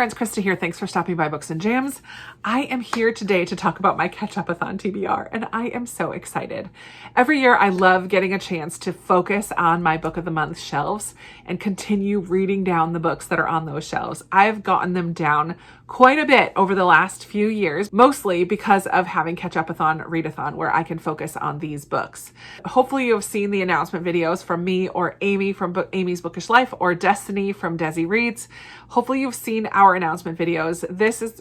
friends, Krista here. Thanks for stopping by Books and Jams. I am here today to talk about my Ketchupathon TBR, and I am so excited. Every year, I love getting a chance to focus on my Book of the Month shelves and continue reading down the books that are on those shelves. I've gotten them down quite a bit over the last few years, mostly because of having Ketchupathon, readathon, where I can focus on these books. Hopefully you have seen the announcement videos from me or Amy from Amy's Bookish Life or Destiny from Desi Reads. Hopefully you've seen our announcement videos.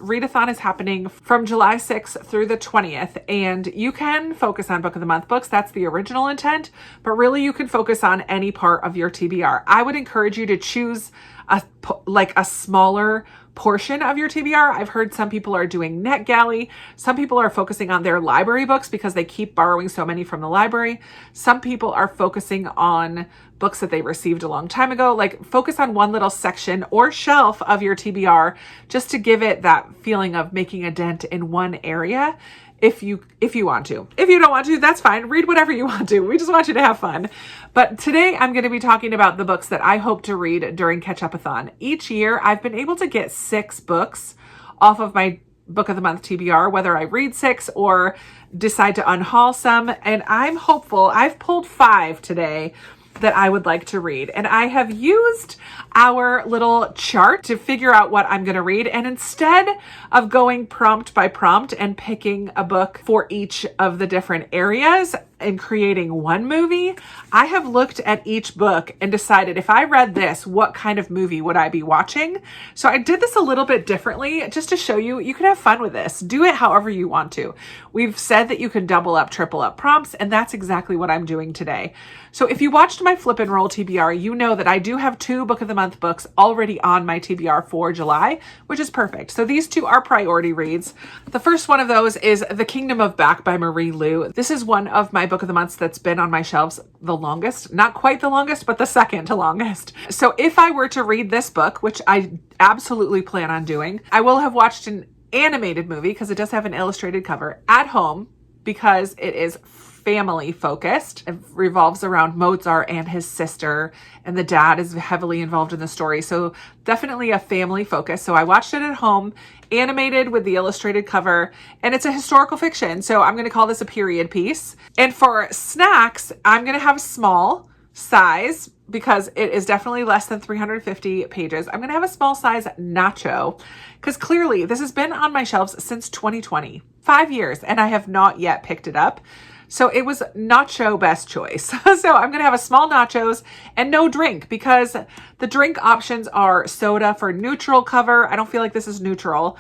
Readathon is happening from July 6th through the 20th, and you can focus on Book of the Month books. That's the original intent, but really you can focus on any part of your TBR. I would encourage you to choose a smaller portion of your TBR. I've heard some people are doing NetGalley. Some people are focusing on their library books because they keep borrowing so many from the library. Some people are focusing on books that they received a long time ago. Like, focus on one little section or shelf of your TBR just to give it that feeling of making a dent in one area. If you want to. If you don't want to, that's fine. Read whatever you want to. We just want you to have fun. But today I'm going to be talking about the books that I hope to read during Ketchupathon. Each year I've been able to get 6 books off of my Book of the Month TBR, whether I read 6 or decide to unhaul some. And I'm hopeful. I've pulled 5 today that I would like to read. And I have used our little chart to figure out what I'm going to read. And instead of going prompt by prompt and picking a book for each of the different areas and creating one movie, I have looked at each book and decided if I read this, what kind of movie would I be watching? So I did this a little bit differently just to show you, you can have fun with this. Do it however you want to. We've said that you can double up, triple up prompts, and that's exactly what I'm doing today. So if you watched my Flip and Roll TBR, you know that I do have 2 Book of the Month books already on my TBR for July, which is perfect. So these 2 are priority reads. The first one of those is The Kingdom of Back by Marie Lu. This is one of my Book of the Months that's been on my shelves the longest. Not quite the longest, but the second to longest. So if I were to read this book, which I absolutely plan on doing, I will have watched an animated movie because it does have an illustrated cover at home because it is family focused. It revolves around Mozart and his sister, and the dad is heavily involved in the story. So definitely a family focus. So I watched it at home, animated with the illustrated cover, and it's a historical fiction. So I'm going to call this a period piece. And for snacks, I'm going to have a small size because it is definitely less than 350 pages. I'm going to have a small size nacho because clearly this has been on my shelves since 2020, 5 years, and I have not yet picked it up. So it was nacho best choice. So I'm going to have a small nachos and no drink because the drink options are soda for neutral cover. I don't feel like this is neutral.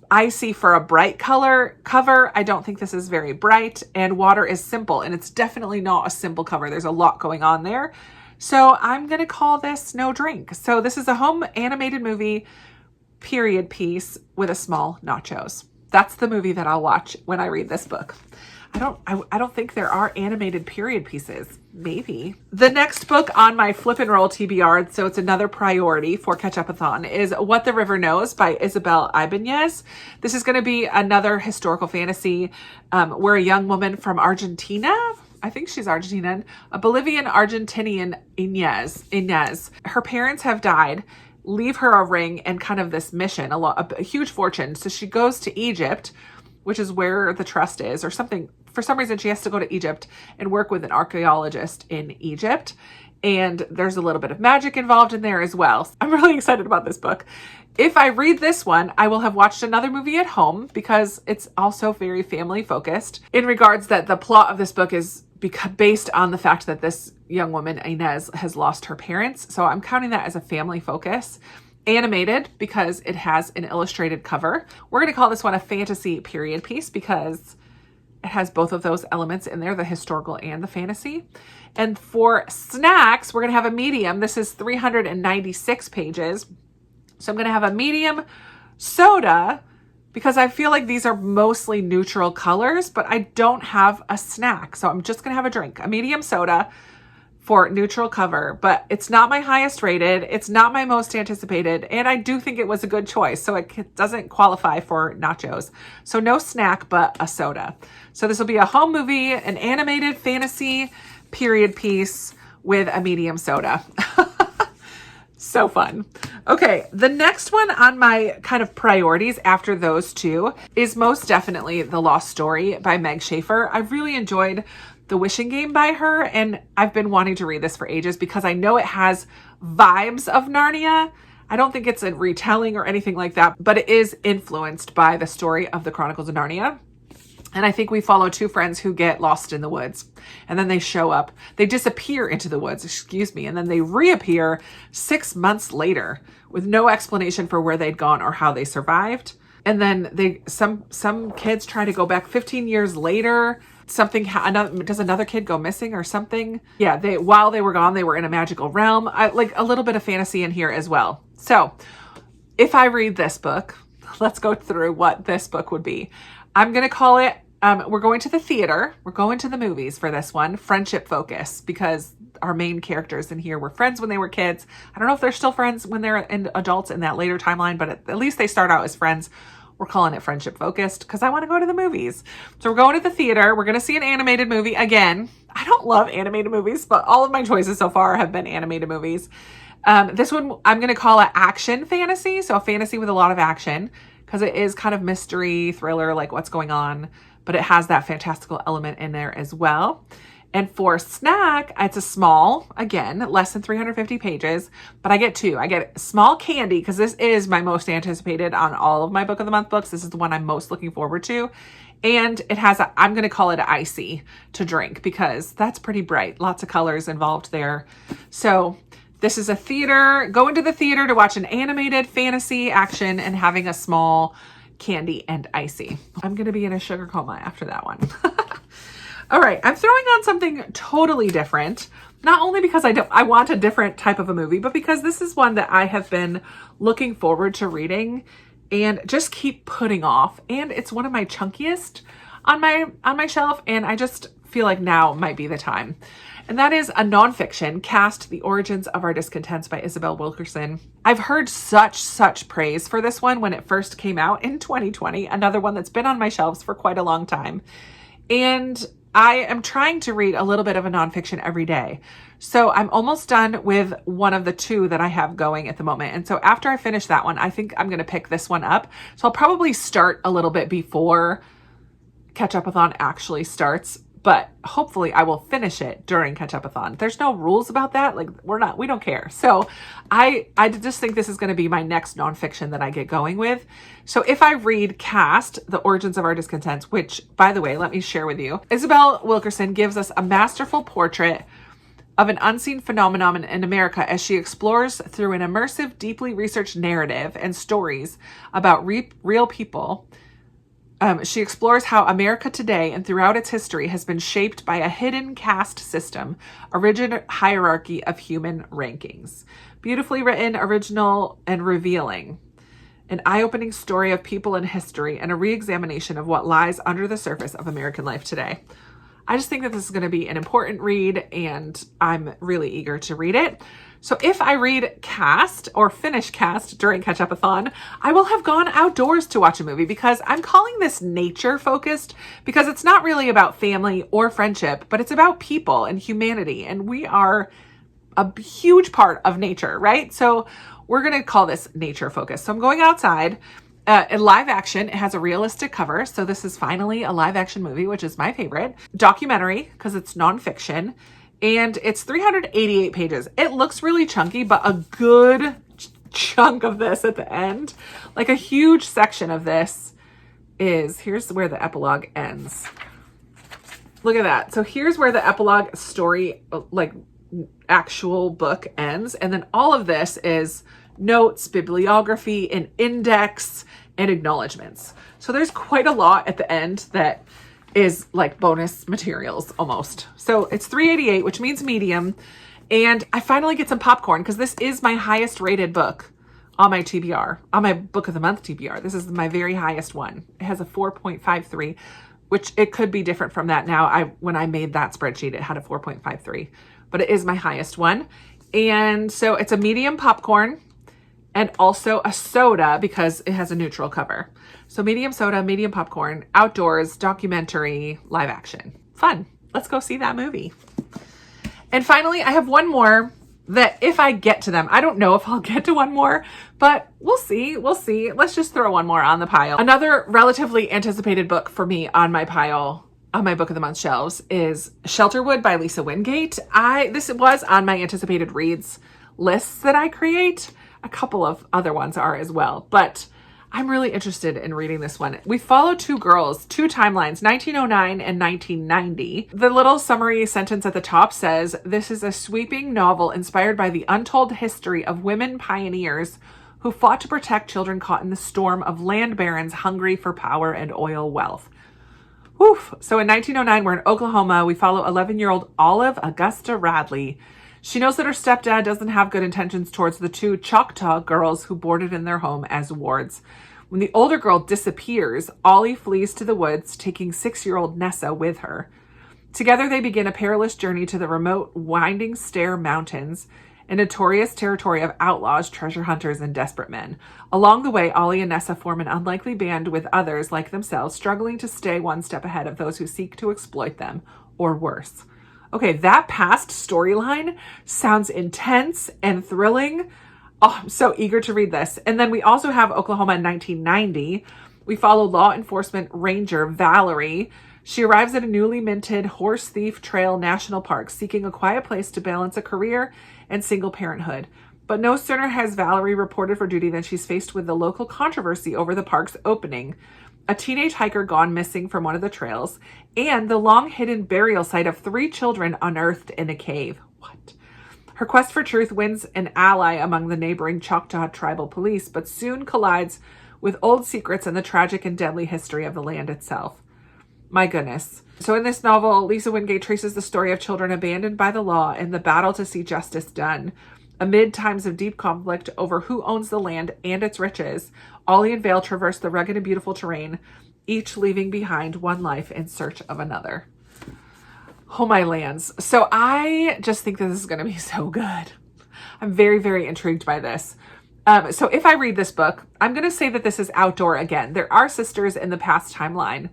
Icy for a bright color cover. I don't think this is very bright, and water is simple, and it's definitely not a simple cover. There's a lot going on there. So I'm going to call this no drink. So this is a home animated movie period piece with a small nachos. That's the movie that I'll watch when I read this book. I don't think there are animated period pieces. Maybe. The next book on my Flip and Roll TBR, so it's another priority for Ketchupathon, is What the River Knows by Isabel Ibanez. This is going to be another historical fantasy where a young woman from Argentina, I think she's Argentinian, a Bolivian Argentinian Inez. Her parents have died, leave her a ring and kind of this mission, a huge fortune. So she goes to Egypt, which is where the trust is, or something. For some reason, she has to go to Egypt and work with an archaeologist in Egypt. And there's a little bit of magic involved in there as well. I'm really excited about this book. If I read this one, I will have watched another movie at home because it's also very family focused in regards that the plot of this book is based on the fact that this young woman, Inez, has lost her parents. So I'm counting that as a family focus. Animated because it has an illustrated cover. We're going to call this one a fantasy period piece because it has both of those elements in there, the historical and the fantasy. And for snacks, we're going to have a medium. This is 396 pages. So I'm going to have a medium soda because I feel like these are mostly neutral colors, but I don't have a snack. So I'm just going to have a drink, a medium soda for neutral cover, but it's not my highest rated. It's not my most anticipated. And I do think it was a good choice. So it doesn't qualify for nachos. So no snack, but a soda. So this will be a home movie, an animated fantasy period piece with a medium soda. So fun. Okay, the next one on my kind of priorities after those two is most definitely The Lost Story by Meg Schaefer. I've really enjoyed The Wishing Game by her, and I've been wanting to read this for ages because I know it has vibes of Narnia. I don't think it's a retelling or anything like that, but it is influenced by the story of the Chronicles of Narnia. And I think we follow two friends who get lost in the woods, and then they show up. They disappear into the woods, and then they reappear 6 months later with no explanation for where they'd gone or how they survived. And then some kids try to go back 15 years later. Does another kid go missing or something? Yeah, while they were gone, they were in a magical realm. Like a little bit of fantasy in here as well. So if I read this book, let's go through what this book would be. I'm going to call it, we're going to the theater. We're going to the movies for this one. Friendship focus, because our main characters in here were friends when they were kids. I don't know if they're still friends when they're adults in that later timeline, but at least they start out as friends. We're calling it friendship focused because I want to go to the movies. So we're going to the theater. We're going to see an animated movie again. I don't love animated movies, but all of my choices so far have been animated movies. This one I'm going to call it action fantasy. So a fantasy with a lot of action, because it is kind of mystery, thriller, like what's going on, but it has that fantastical element in there as well. And for snack, it's a small, again, less than 350 pages, but I get two. I get small candy, because this is my most anticipated on all of my Book of the Month books. This is the one I'm most looking forward to. And it has I'm going to call it an icy to drink, because that's pretty bright. Lots of colors involved there. So this is going to the theater to watch an animated fantasy action and having a small candy and icy. I'm going to be in a sugar coma after that one. All right, I'm throwing on something totally different, not only because I want a different type of a movie, but because this is one that I have been looking forward to reading and just keep putting off. And it's one of my chunkiest on my shelf, and I just feel like now might be the time. And that is a nonfiction, Cast: The Origins of Our Discontents by Isabel Wilkerson. I've heard such praise for this one when it first came out in 2020, another one that's been on my shelves for quite a long time. And I am trying to read a little bit of a nonfiction every day. So I'm almost done with one of the two that I have going at the moment. And so after I finish that one, I think I'm going to pick this one up. So I'll probably start a little bit before Ketchupathon actually starts, but hopefully I will finish it during Ketchupathon. There's no rules about that. Like we don't care. So I just think this is going to be my next nonfiction that I get going with. So if I read Cast: The Origins of Our Discontents, which, by the way, let me share with you, Isabel Wilkerson gives us a masterful portrait of an unseen phenomenon in America as she explores through an immersive, deeply researched narrative and stories about real people. She explores how America today and throughout its history has been shaped by a hidden caste system, a rigid hierarchy of human rankings. Beautifully written, original, and revealing. An eye-opening story of people and history, and a re-examination of what lies under the surface of American life today. I just think that this is going to be an important read, and I'm really eager to read it. So if I read Cast or finish Cast during Ketchupathon, I will have gone outdoors to watch a movie, because I'm calling this nature focused, because it's not really about family or friendship, but it's about people and humanity. And we are a huge part of nature, right? So we're going to call this nature focused. So I'm going outside. In live action, it has a realistic cover. So this is finally a live action movie, which is my favorite. Documentary, because it's nonfiction. And it's 388 pages. It looks really chunky, but a good chunk of this at the end, like a huge section of this here's where the epilogue ends. Look at that. So here's where the epilogue story, like actual book ends. And then all of this is notes, bibliography, and index, and acknowledgements. So there's quite a lot at the end that is like bonus materials almost. So it's 388, which means medium. And I finally get some popcorn, because this is my highest rated book on my TBR, on my Book of the Month TBR. This is my very highest one. It has a 4.53, which it could be different from that now. When I made that spreadsheet, it had a 4.53, but it is my highest one. And so it's a medium popcorn and also a soda, because it has a neutral cover. So medium soda, medium popcorn, outdoors, documentary, live action. Fun. Let's go see that movie. And finally, I have one more that if I get to them, I don't know if I'll get to one more, but we'll see. We'll see. Let's just throw one more on the pile. Another relatively anticipated book for me on my pile, on my book of the month shelves, is Shelterwood by Lisa Wingate. This was on my anticipated reads lists that I create. A couple of other ones are as well, but I'm really interested in reading this one. We follow two girls, two timelines, 1909 and 1990. The little summary sentence at the top says, "This is a sweeping novel inspired by the untold history of women pioneers who fought to protect children caught in the storm of land barons hungry for power and oil wealth." Woof. So in 1909, we're in Oklahoma. We follow 11-year-old Olive Augusta Radley. She knows that her stepdad doesn't have good intentions towards the two Choctaw girls who boarded in their home as wards. When the older girl disappears, Ollie flees to the woods, taking 6-year-old Nessa with her. Together, they begin a perilous journey to the remote Winding Stair Mountains, a notorious territory of outlaws, treasure hunters, and desperate men. Along the way, Ollie and Nessa form an unlikely band with others like themselves, struggling to stay one step ahead of those who seek to exploit them, or worse. Okay, that past storyline sounds intense and thrilling. Oh, I'm so eager to read this. And then we also have Oklahoma in 1990. We follow law enforcement ranger Valerie. She arrives at a newly minted Horse Thief Trail National Park, seeking a quiet place to balance a career and single parenthood. But no sooner has Valerie reported for duty than she's faced with the local controversy over the park's opening, a teenage hiker gone missing from one of the trails, and the long-hidden burial site of 3 children unearthed in a cave. What? Her quest for truth wins an ally among the neighboring Choctaw tribal police, but soon collides with old secrets and the tragic and deadly history of the land itself. My goodness. So in this novel, Lisa Wingate traces the story of children abandoned by the law in the battle to see justice done. Amid times of deep conflict over who owns the land and its riches, Ollie and Vale traverse the rugged and beautiful terrain, each leaving behind one life in search of another. Oh, my lands. So I just think that this is going to be so good. I'm very, very intrigued by this. So if I read this book, I'm going to say that this is outdoor again. There are sisters in the past timeline,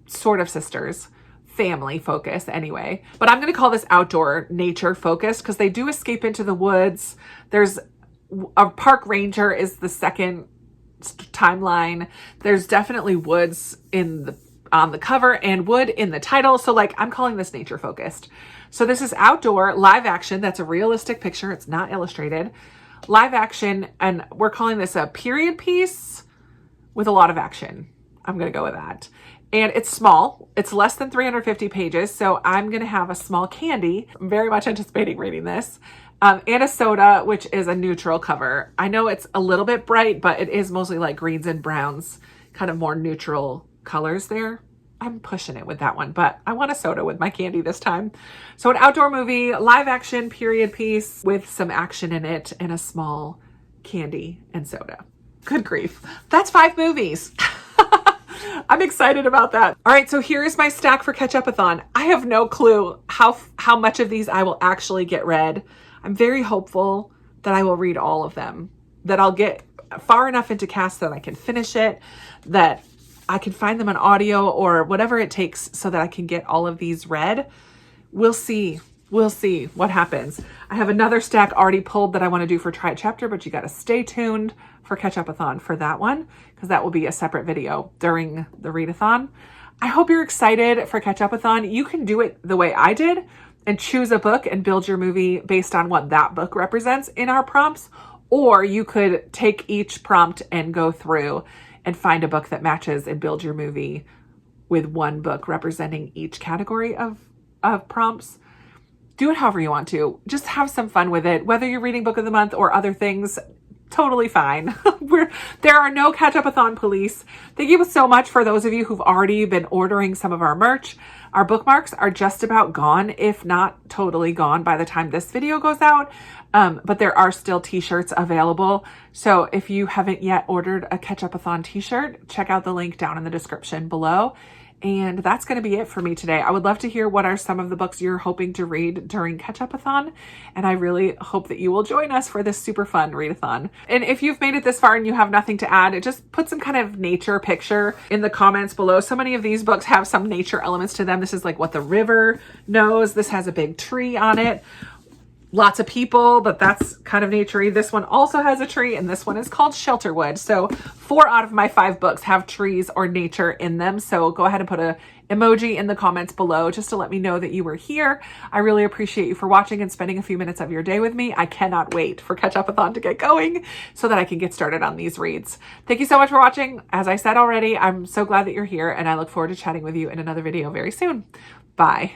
sort of sisters, family focus anyway, but I'm going to call this outdoor nature focused because they do escape into the woods. There's a park ranger is the second timeline. There's definitely woods on the cover and wood in the title. So like, I'm calling this nature focused. So this is outdoor live action. That's a realistic picture. It's not illustrated. Live action. And we're calling this a period piece with a lot of action. I'm going to go with that. And it's small. It's less than 350 pages. So I'm going to have a small candy. I'm very much anticipating reading this. And a soda, which is a neutral cover. I know it's a little bit bright, but it is mostly like greens and browns, kind of more neutral colors there. I'm pushing it with that one, but I want a soda with my candy this time. So an outdoor movie, live action period piece with some action in it and a small candy and soda. Good grief. That's 5 movies. I'm excited about that. All right, so here is my stack for Ketchupathon. I have no clue how much of these I will actually get read. I'm very hopeful that I will read all of them, that I'll get far enough into cast that I can finish it, that I can find them on audio or whatever it takes so that I can get all of these read. We'll see. We'll see what happens. I have another stack already pulled that I want to do for Try It Chapter, but you got to stay tuned for Ketchupathon for that one because that will be a separate video during the readathon. I hope you're excited for Ketchupathon. You can do it the way I did and choose a book and build your movie based on what that book represents in our prompts, or you could take each prompt and go through and find a book that matches and build your movie with one book representing each category of prompts. Do it however you want to. Just have some fun with it. Whether you're reading Book of the Month or other things, totally fine. There are no Ketchupathon police. Thank you so much for those of you who've already been ordering some of our merch. Our bookmarks are just about gone, if not totally gone by the time this video goes out. But there are still t-shirts available. So if you haven't yet ordered a Ketchupathon t-shirt, check out the link down in the description below. And that's going to be it for me today. I would love to hear what are some of the books you're hoping to read during Ketchupathon. And I really hope that you will join us for this super fun readathon. And if you've made it this far and you have nothing to add, just put some kind of nature picture in the comments below. So many of these books have some nature elements to them. This is like what the river knows. This has a big tree on it. lots of people, but that's kind of naturey. This one also has a tree, and this one is called Shelterwood. So 4 out of my 5 books have trees or nature in them. So go ahead and put a emoji in the comments below just to let me know that you were here. I really appreciate you for watching and spending a few minutes of your day with me. I cannot wait for Ketchupathon to get going so that I can get started on these reads. Thank you so much for watching. As I said already, I'm so glad that you're here, and I look forward to chatting with you in another video very soon. Bye.